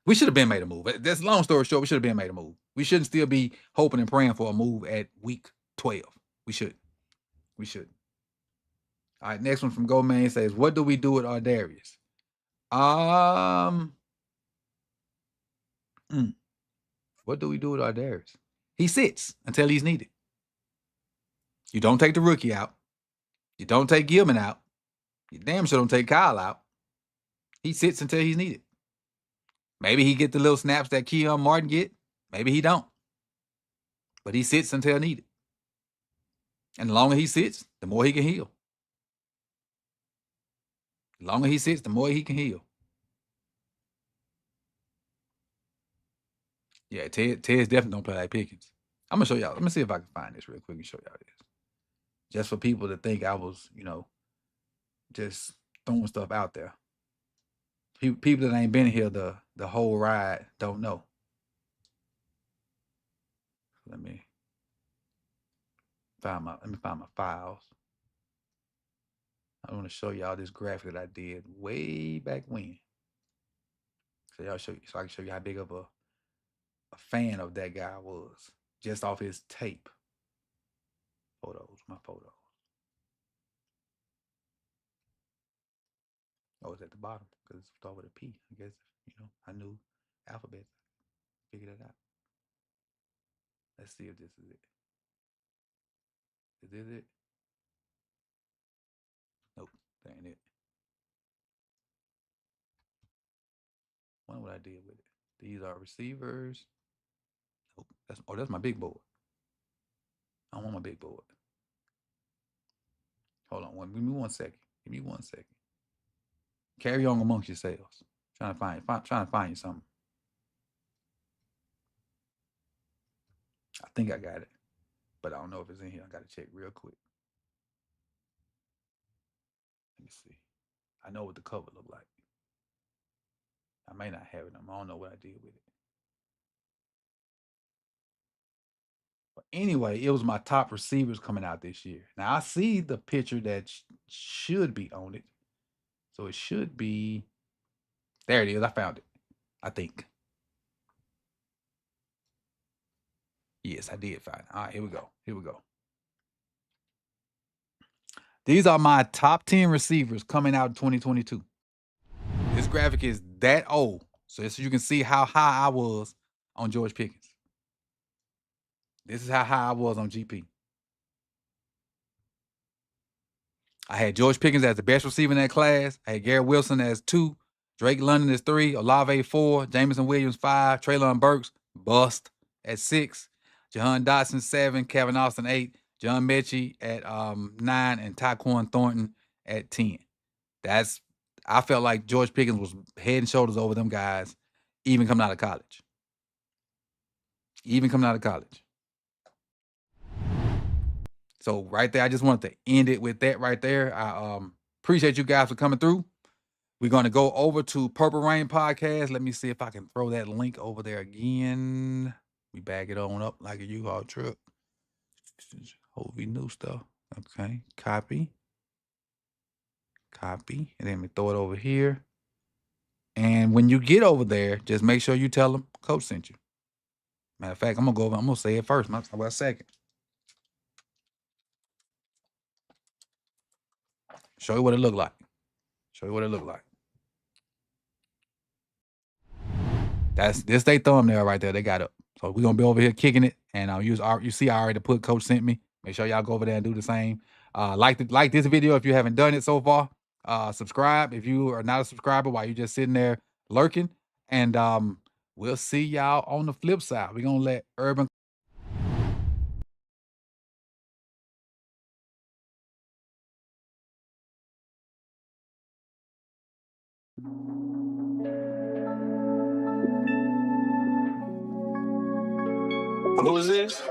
we should have been made a move. That's long story short. We should have been made a move. We shouldn't still be hoping and praying for a move at week 12. We should. All right, next one from Goldman says, "What do we do with Ardarius?" What do we do with Ardarius? He sits until he's needed. You don't take the rookie out. You don't take Gilman out. You damn sure don't take Kyle out. He sits until he's needed. Maybe he get the little snaps that Keon Martin get. Maybe he don't. But he sits until needed. And the longer he sits, the more he can heal. The longer he sits, the more he can heal. Yeah, Ted's definitely don't play like Pickens. I'm gonna show y'all. Let me see if I can find this real quick and show y'all this. Just for people to think I was, just throwing stuff out there. People that ain't been here the whole ride don't know. Let me find my files. I want to show y'all this graphic that I did way back when. So I can show you how big of a fan of that guy I was just off his tape. My photos. Oh, it's at the bottom because it's start with a P. I guess I knew alphabets. Figured it out. Let's see if this is it. Is this it? Nope, that ain't it. Wonder what I did with it. These are receivers. Nope, that's my big board. I don't want my big board. Hold on, give me 1 second. Give me 1 second. Carry on amongst yourselves. Trying to find you something. I think I got it, but I don't know if it's in here. I gotta check real quick. Let me see. I know what the cover look like. I may not have it. I don't know what I did with it. But anyway, it was my top receivers coming out this year. Now I see the picture that should be on it. So it should be. There it is. I found it. I think. Yes, I did find it. All right, here we go. Here we go. These are my top 10 receivers coming out in 2022. This graphic is that old. So you can see how high I was on George Pickens. This is how high I was on GP. I had George Pickens as the best receiver in that class. I had Garrett Wilson as 2, Drake London as 3, Olave 4, Jameson Williams 5, Treylon Burks bust at 6, Jahan Dotson 7, Kevin Austin 8, John Mechie at 9, and Tyquan Thornton at 10. I felt like George Pickens was head and shoulders over them guys, even coming out of college. So right there, I just wanted to end it with that right there. I appreciate you guys for coming through. We're going to go over to Purple Rain Podcast. Let me see if I can throw that link over there again. We back it on up like a U-Haul truck. Hopefully new stuff. Okay, copy. And then we throw it over here. And when you get over there, just make sure you tell them Coach sent you. Matter of fact, I'm going to say it first. Well, second. Show you what it look like. This they thumbnail right there. They got up. So we're gonna be over here kicking it, and you see I already put Coach sent me. Make sure y'all go over there and do the same. Like this video if you haven't done it so far. Subscribe if you are not a subscriber while you're just sitting there lurking. And we'll see y'all on the flip side. We're gonna let Urban. Who is this?